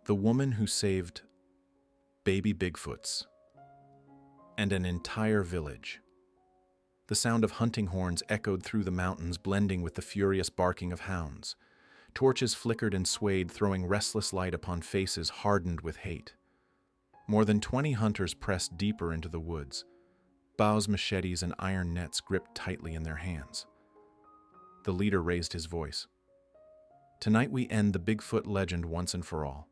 The woman who saved baby Bigfoots and an entire village. The sound of hunting horns echoed through the mountains, blending with the furious barking of hounds. Torches flickered and swayed, throwing restless light upon faces hardened with hate. More than 20 hunters pressed deeper into the woods, bows, machetes, and iron nets gripped tightly in their hands. The leader raised his voice. "Tonight we end the Bigfoot legend once and for all."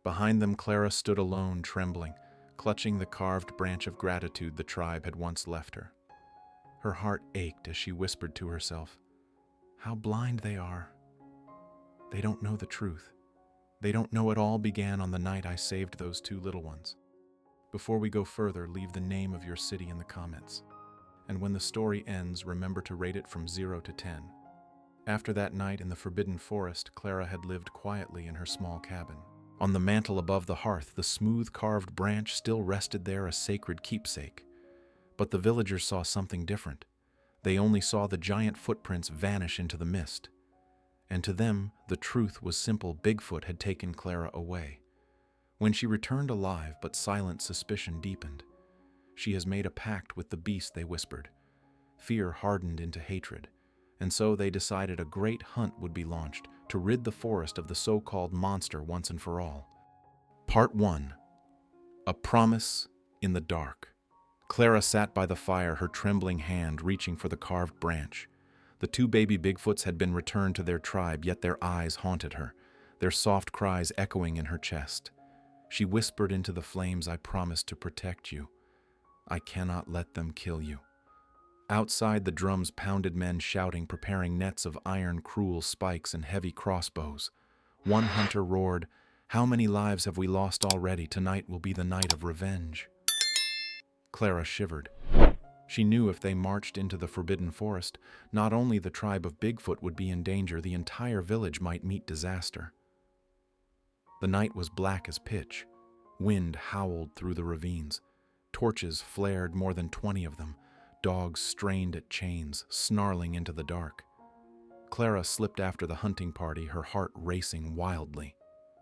Behind them, Clara stood alone, trembling, clutching the carved branch of gratitude the tribe had once left her. Her heart ached as she whispered to herself, "How blind they are. They don't know the truth. They don't know it all began on the night I saved those two little ones." Before we go further, leave the name of your city in the comments. And when the story ends, remember to rate it from 0 to 10. After that night in the Forbidden Forest, Clara had lived quietly in her small cabin. On the mantel above the hearth, the smooth carved branch still rested there, a sacred keepsake. But the villagers saw something different. They only saw the giant footprints vanish into the mist. And to them, the truth was simple: Bigfoot had taken Clara away. When she returned alive, but silent suspicion deepened. "She has made a pact with the beast," they whispered. Fear hardened into hatred, and so they decided a great hunt would be launched to rid the forest of the so-called monster once and for all. Part 1. A Promise in the Dark. Clara sat by the fire, her trembling hand reaching for the carved branch. The two baby Bigfoots had been returned to their tribe, yet their eyes haunted her, their soft cries echoing in her chest. She whispered into the flames, "I promise to protect you. I cannot let them kill you." Outside, the drums pounded, men shouting, preparing nets of iron, cruel spikes, and heavy crossbows. One hunter roared, "How many lives have we lost already? Tonight will be the night of revenge." Clara shivered. She knew if they marched into the Forbidden Forest, not only the tribe of Bigfoot would be in danger, the entire village might meet disaster. The night was black as pitch. Wind howled through the ravines. Torches flared, more than 20 of them. Dogs strained at chains, snarling into the dark. Clara slipped after the hunting party, her heart racing wildly.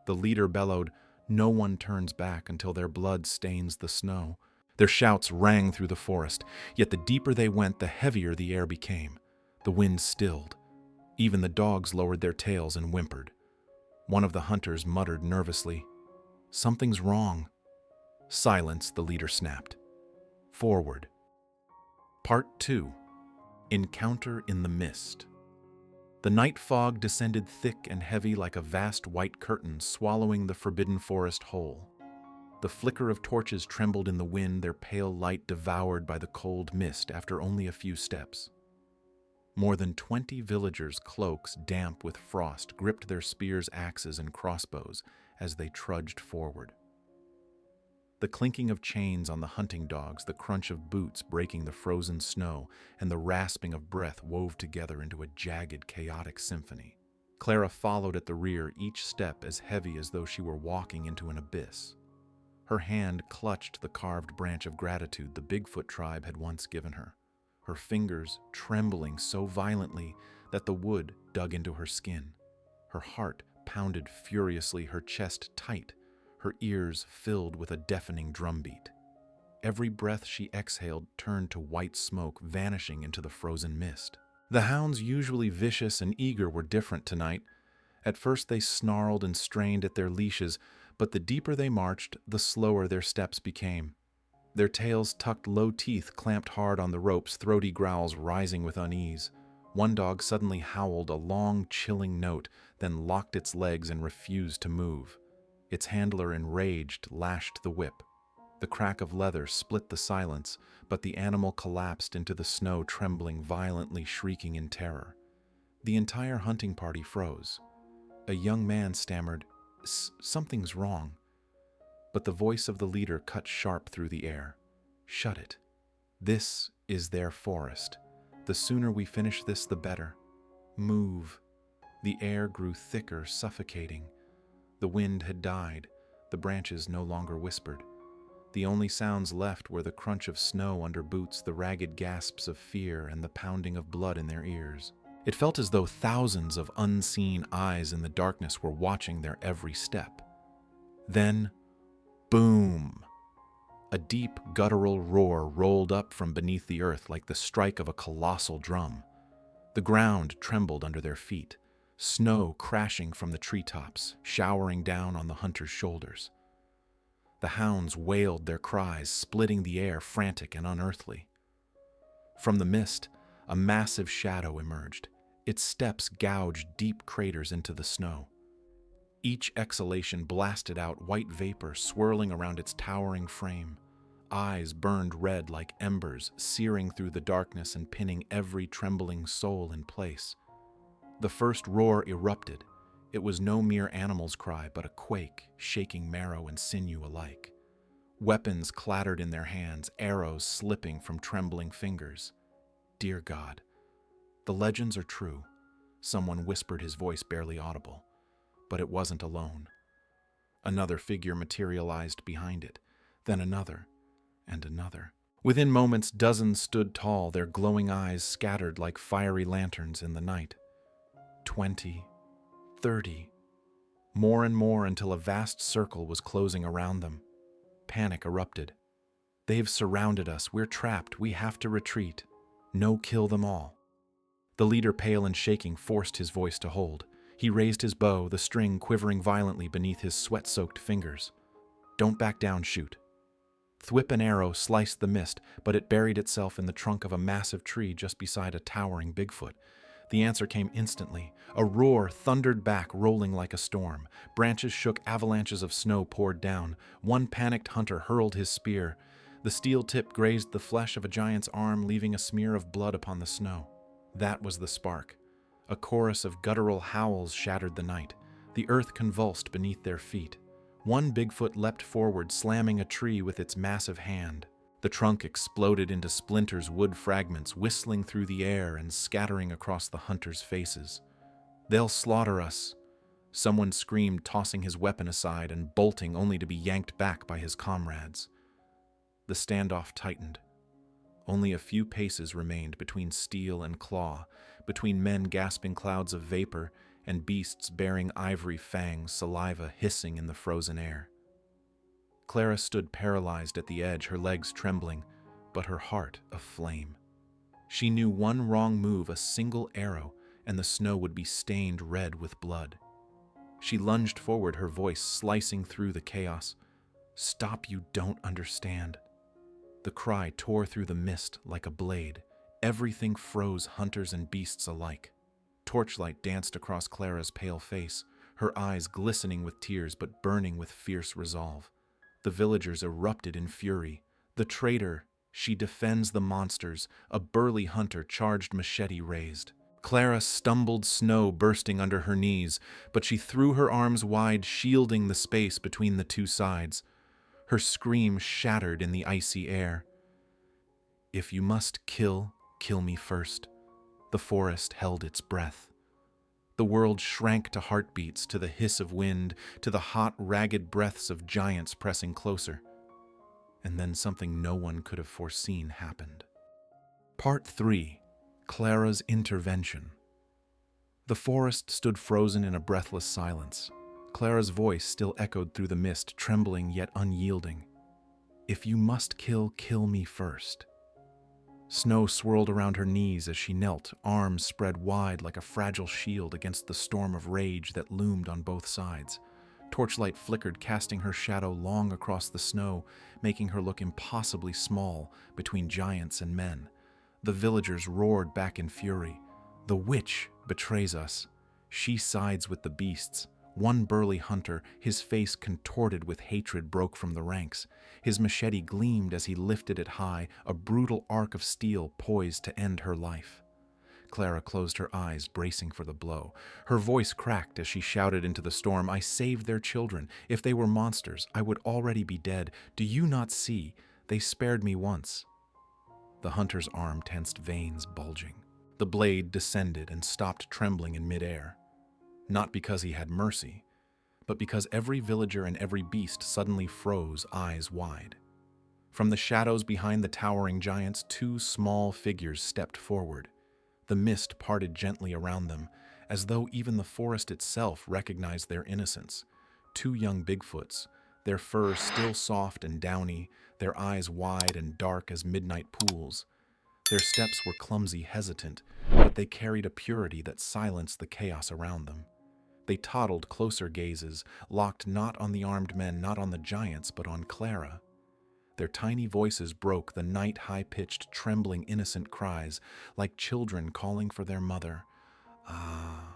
The leader bellowed, "No one turns back until their blood stains the snow." Their shouts rang through the forest, yet the deeper they went, the heavier the air became. The wind stilled. Even the dogs lowered their tails and whimpered. One of the hunters muttered nervously, "Something's wrong." "Silence," the leader snapped. "Forward." Part 2. Encounter in the Mist. The night fog descended thick and heavy like a vast white curtain, swallowing the Forbidden Forest whole. The flicker of torches trembled in the wind, their pale light devoured by the cold mist after only a few steps. More than 20 villagers, cloaks damp with frost, gripped their spears, axes, and crossbows as they trudged forward. The clinking of chains on the hunting dogs, the crunch of boots breaking the frozen snow, and the rasping of breath wove together into a jagged, chaotic symphony. Clara followed at the rear, each step as heavy as though she were walking into an abyss. Her hand clutched the carved branch of gratitude the Bigfoot tribe had once given her, her fingers trembling so violently that the wood dug into her skin. Her heart pounded furiously, her chest tight, her ears filled with a deafening drumbeat. Every breath she exhaled turned to white smoke, vanishing into the frozen mist. The hounds, usually vicious and eager, were different tonight. At first they snarled and strained at their leashes, but the deeper they marched, the slower their steps became. Their tails tucked, low teeth clamped hard on the ropes, throaty growls rising with unease. One dog suddenly howled a long, chilling note, then locked its legs and refused to move. Its handler, enraged, lashed the whip. The crack of leather split the silence, but the animal collapsed into the snow, trembling violently, shrieking in terror. The entire hunting party froze. A young man stammered, "Something's wrong." But the voice of the leader cut sharp through the air. "Shut it. This is their forest. The sooner we finish this, the better. Move." The air grew thicker, suffocating. The wind had died. The branches no longer whispered. The only sounds left were the crunch of snow under boots, the ragged gasps of fear, and the pounding of blood in their ears. It felt as though thousands of unseen eyes in the darkness were watching their every step. Then, boom! A deep, guttural roar rolled up from beneath the earth like the strike of a colossal drum. The ground trembled under their feet, snow crashing from the treetops, showering down on the hunters' shoulders. The hounds wailed their cries, splitting the air, frantic and unearthly. From the mist, a massive shadow emerged. Its steps gouged deep craters into the snow. Each exhalation blasted out white vapor swirling around its towering frame. Eyes burned red like embers, searing through the darkness and pinning every trembling soul in place. The first roar erupted. It was no mere animal's cry, but a quake, shaking marrow and sinew alike. Weapons clattered in their hands, arrows slipping from trembling fingers. Dear God, the legends are true. Someone whispered, his voice barely audible. But it wasn't alone. Another figure materialized behind it, then another, and another. Within moments, dozens stood tall, their glowing eyes scattered like fiery lanterns in the night. 20, 30, more and more until a vast circle was closing around them. Panic erupted. They've surrounded us. We're trapped. We have to retreat. No, kill them all. The leader, pale and shaking, forced his voice to hold. He raised his bow, the string quivering violently beneath his sweat-soaked fingers. Don't back down, shoot. Thwip and arrow sliced the mist, but it buried itself in the trunk of a massive tree just beside a towering Bigfoot. The answer came instantly. A roar thundered back, rolling like a storm. Branches shook, avalanches of snow poured down. One panicked hunter hurled his spear. The steel tip grazed the flesh of a giant's arm, leaving a smear of blood upon the snow. That was the spark. A chorus of guttural howls shattered the night. The earth convulsed beneath their feet. One Bigfoot leapt forward, slamming a tree with its massive hand. The trunk exploded into splinters, wood fragments whistling through the air and scattering across the hunters' faces. They'll slaughter us, someone screamed, tossing his weapon aside and bolting only to be yanked back by his comrades. The standoff tightened. Only a few paces remained between steel and claw, between men gasping clouds of vapor and beasts bearing ivory fangs, saliva hissing in the frozen air. Clara stood paralyzed at the edge, her legs trembling, but her heart aflame. She knew one wrong move, a single arrow, and the snow would be stained red with blood. She lunged forward, her voice slicing through the chaos. "Stop, you don't understand." The cry tore through the mist like a blade. Everything froze, hunters and beasts alike. Torchlight danced across Clara's pale face, her eyes glistening with tears but burning with fierce resolve. The villagers erupted in fury. The traitor, she defends the monsters, a burly hunter, charged, machete raised. Clara stumbled, snow bursting under her knees, but she threw her arms wide, shielding the space between the two sides. Her scream shattered in the icy air. "If you must kill, kill me first." The forest held its breath. The world shrank to heartbeats, to the hiss of wind, to the hot, ragged breaths of giants pressing closer. And then something no one could have foreseen happened. Part 3. Clara's Intervention. The forest stood frozen in a breathless silence. Clara's voice still echoed through the mist, trembling yet unyielding. "If you must kill, kill me first." Snow swirled around her knees as she knelt, arms spread wide like a fragile shield against the storm of rage that loomed on both sides. Torchlight flickered, casting her shadow long across the snow, making her look impossibly small between giants and men. The villagers roared back in fury. "The witch betrays us. She sides with the beasts." One burly hunter, his face contorted with hatred, broke from the ranks. His machete gleamed as he lifted it high, a brutal arc of steel poised to end her life. Clara closed her eyes, bracing for the blow. Her voice cracked as she shouted into the storm, "I saved their children. If they were monsters, I would already be dead. Do you not see? They spared me once." The hunter's arm tensed, veins bulging. The blade descended and stopped trembling in midair. Not because he had mercy, but because every villager and every beast suddenly froze, eyes wide. From the shadows behind the towering giants, two small figures stepped forward. The mist parted gently around them, as though even the forest itself recognized their innocence. Two young Bigfoots, their fur still soft and downy, their eyes wide and dark as midnight pools. Their steps were clumsy, hesitant, but they carried a purity that silenced the chaos around them. They toddled closer gazes, locked not on the armed men, not on the giants, but on Clara. Their tiny voices broke the night high-pitched, trembling, innocent cries, like children calling for their mother. Ah,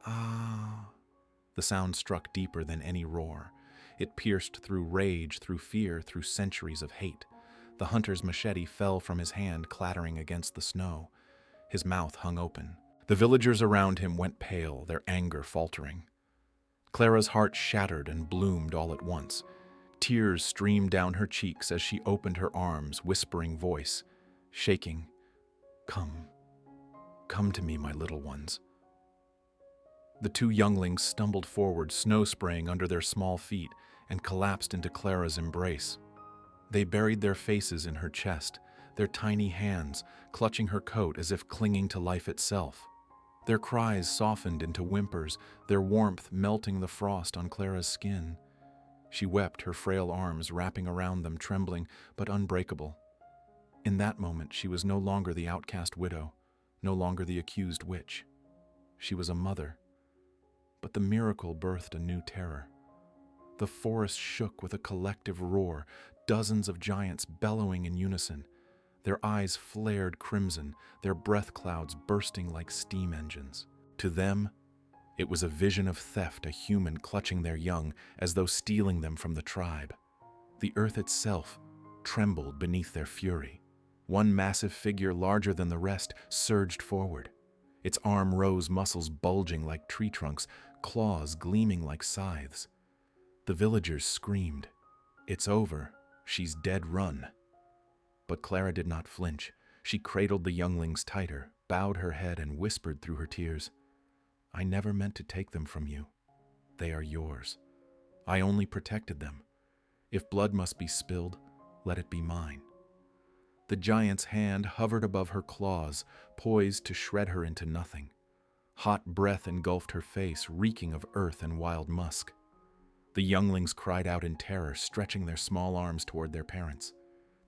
ah. The sound struck deeper than any roar. It pierced through rage, through fear, through centuries of hate. The hunter's machete fell from his hand, clattering against the snow. His mouth hung open. The villagers around him went pale, their anger faltering. Clara's heart shattered and bloomed all at once. Tears streamed down her cheeks as she opened her arms, whispering voice, shaking, "Come, come to me, my little ones." The two younglings stumbled forward, snow spraying under their small feet, and collapsed into Clara's embrace. They buried their faces in her chest, their tiny hands clutching her coat as if clinging to life itself. Their cries softened into whimpers, their warmth melting the frost on Clara's skin. She wept, her frail arms wrapping around them, trembling but unbreakable. In that moment, she was no longer the outcast widow, no longer the accused witch. She was a mother. But the miracle birthed a new terror. The forest shook with a collective roar, dozens of giants bellowing in unison. Their eyes flared crimson, their breath clouds bursting like steam engines. To them, it was a vision of theft, a human clutching their young as though stealing them from the tribe. The earth itself trembled beneath their fury. One massive figure, larger than the rest, surged forward. Its arm rose, muscles bulging like tree trunks, claws gleaming like scythes. The villagers screamed, "It's over, she's dead, run." But Clara did not flinch. She cradled the younglings tighter, bowed her head, and whispered through her tears, "I never meant to take them from you. They are yours. I only protected them. If blood must be spilled, let it be mine." The giant's hand hovered above her claws, poised to shred her into nothing. Hot breath engulfed her face, reeking of earth and wild musk. The younglings cried out in terror, stretching their small arms toward their parents.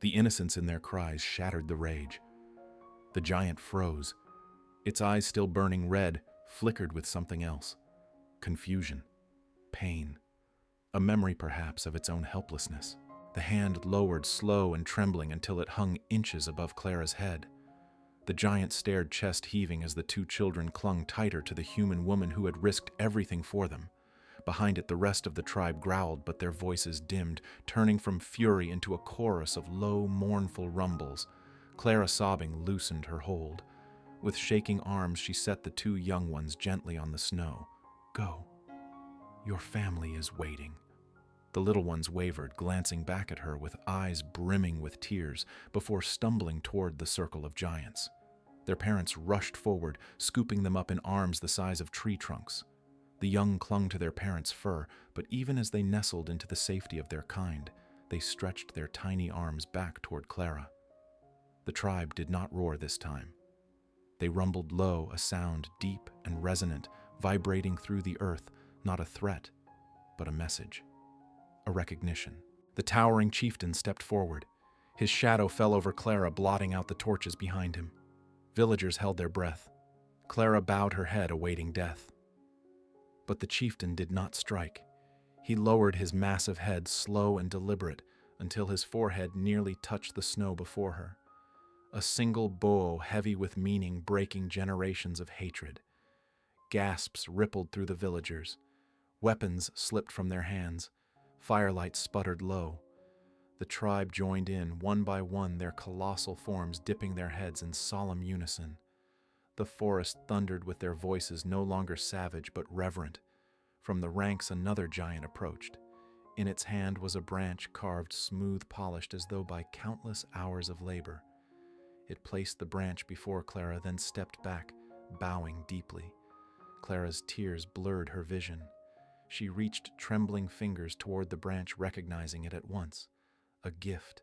The innocence in their cries shattered the rage. The giant froze. Its eyes, still burning red, flickered with something else. Confusion. Pain. A memory, perhaps, of its own helplessness. The hand lowered, slow and trembling, until it hung inches above Clara's head. The giant stared, chest heaving, as the two children clung tighter to the human woman who had risked everything for them. Behind it, the rest of the tribe growled, but their voices dimmed, turning from fury into a chorus of low, mournful rumbles. Clara, sobbing, loosened her hold. With shaking arms, she set the two young ones gently on the snow. "Go. Your family is waiting." The little ones wavered, glancing back at her with eyes brimming with tears, before stumbling toward the circle of giants. Their parents rushed forward, scooping them up in arms the size of tree trunks. The young clung to their parents' fur, but even as they nestled into the safety of their kind, they stretched their tiny arms back toward Clara. The tribe did not roar this time. They rumbled low, a sound deep and resonant, vibrating through the earth, not a threat, but a message. A recognition. The towering chieftain stepped forward. His shadow fell over Clara, blotting out the torches behind him. Villagers held their breath. Clara bowed her head, awaiting death. But the chieftain did not strike. He lowered his massive head, slow and deliberate, until his forehead nearly touched the snow before her. A single bow, heavy with meaning, breaking generations of hatred. Gasps rippled through the villagers. Weapons slipped from their hands. Firelight sputtered low. The tribe joined in, one by one, their colossal forms dipping their heads in solemn unison. The forest thundered with their voices, no longer savage but reverent. From the ranks another giant approached. In its hand was a branch carved smooth, polished as though by countless hours of labor. It placed the branch before Clara, then stepped back, bowing deeply. Clara's tears blurred her vision. She reached trembling fingers toward the branch, recognizing it at once. A gift,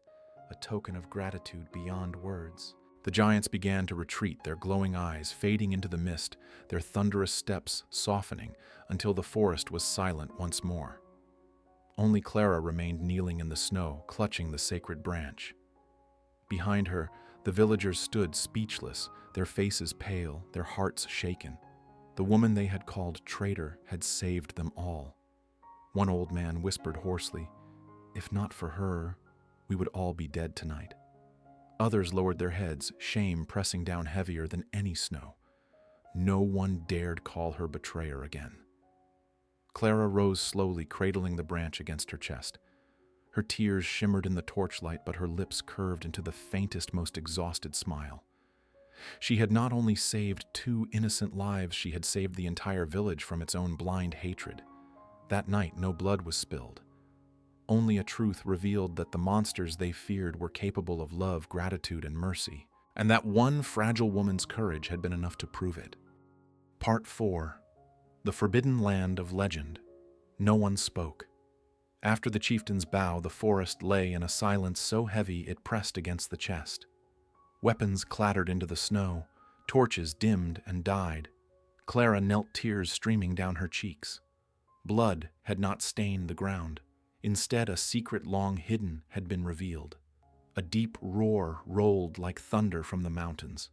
a token of gratitude beyond words. The giants began to retreat, their glowing eyes fading into the mist, their thunderous steps softening until the forest was silent once more. Only Clara remained kneeling in the snow, clutching the sacred branch. Behind her, the villagers stood speechless, their faces pale, their hearts shaken. The woman they had called traitor had saved them all. One old man whispered hoarsely, "If not for her, we would all be dead tonight." Others lowered their heads, shame pressing down heavier than any snow. No one dared call her betrayer again. Clara rose slowly, cradling the branch against her chest. Her tears shimmered in the torchlight, but her lips curved into the faintest, most exhausted smile. She had not only saved 2 innocent lives, she had saved the entire village from its own blind hatred. That night, no blood was spilled. Only a truth revealed that the monsters they feared were capable of love, gratitude, and mercy, and that one fragile woman's courage had been enough to prove it. Part 4. The Forbidden Land of Legend. No one spoke. After the chieftain's bow, the forest lay in a silence so heavy it pressed against the chest. Weapons clattered into the snow, torches dimmed and died. Clara knelt, tears streaming down her cheeks. Blood had not stained the ground. Instead, a secret long hidden had been revealed. A deep roar rolled like thunder from the mountains,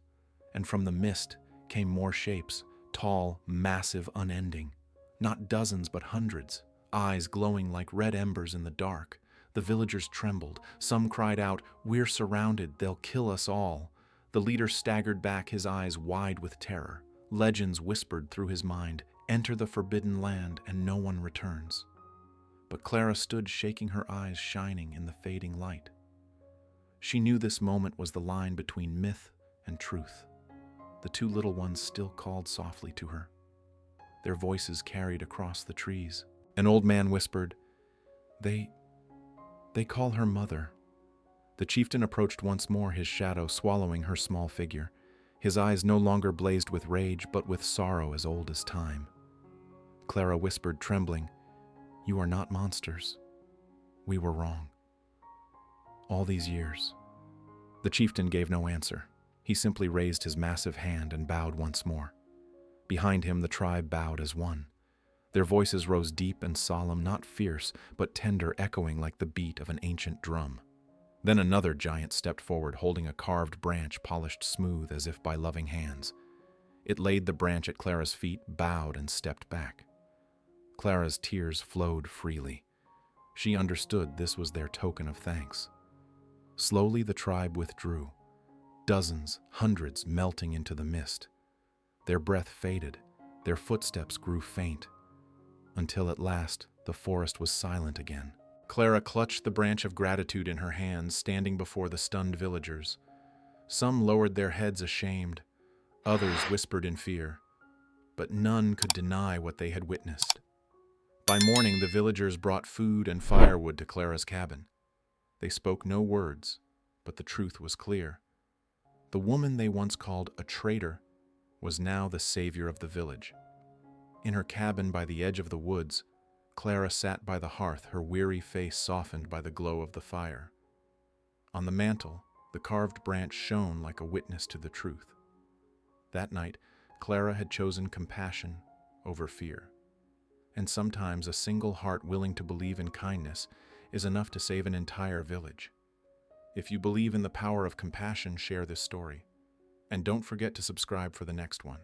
and from the mist came more shapes, tall, massive, unending. Not dozens, but hundreds, eyes glowing like red embers in the dark. The villagers trembled. Some cried out, "We're surrounded, they'll kill us all." The leader staggered back, his eyes wide with terror. Legends whispered through his mind, "Enter the forbidden land and no one returns." But Clara stood, shaking her eyes shining in the fading light. She knew this moment was the line between myth and truth. The 2 little ones still called softly to her. Their voices carried across the trees. An old man whispered, They call her mother." The chieftain approached once more, his shadow swallowing her small figure. His eyes no longer blazed with rage, but with sorrow as old as time. Clara whispered, trembling, "You are not monsters. We were wrong. All these years." The chieftain gave no answer. He simply raised his massive hand and bowed once more. Behind him, the tribe bowed as one. Their voices rose deep and solemn, not fierce, but tender, echoing like the beat of an ancient drum. Then another giant stepped forward, holding a carved branch polished smooth as if by loving hands. It laid the branch at Clara's feet, bowed, and stepped back. Clara's tears flowed freely. She understood this was their token of thanks. Slowly the tribe withdrew, dozens, hundreds melting into the mist. Their breath faded, their footsteps grew faint, until at last the forest was silent again. Clara clutched the branch of gratitude in her hands, standing before the stunned villagers. Some lowered their heads ashamed, others whispered in fear, but none could deny what they had witnessed. By morning, the villagers brought food and firewood to Clara's cabin. They spoke no words, but the truth was clear. The woman they once called a traitor was now the savior of the village. In her cabin by the edge of the woods, Clara sat by the hearth, her weary face softened by the glow of the fire. On the mantel, the carved branch shone like a witness to the truth. That night, Clara had chosen compassion over fear. And sometimes a single heart willing to believe in kindness is enough to save an entire village. If you believe in the power of compassion, share this story. And don't forget to subscribe for the next one.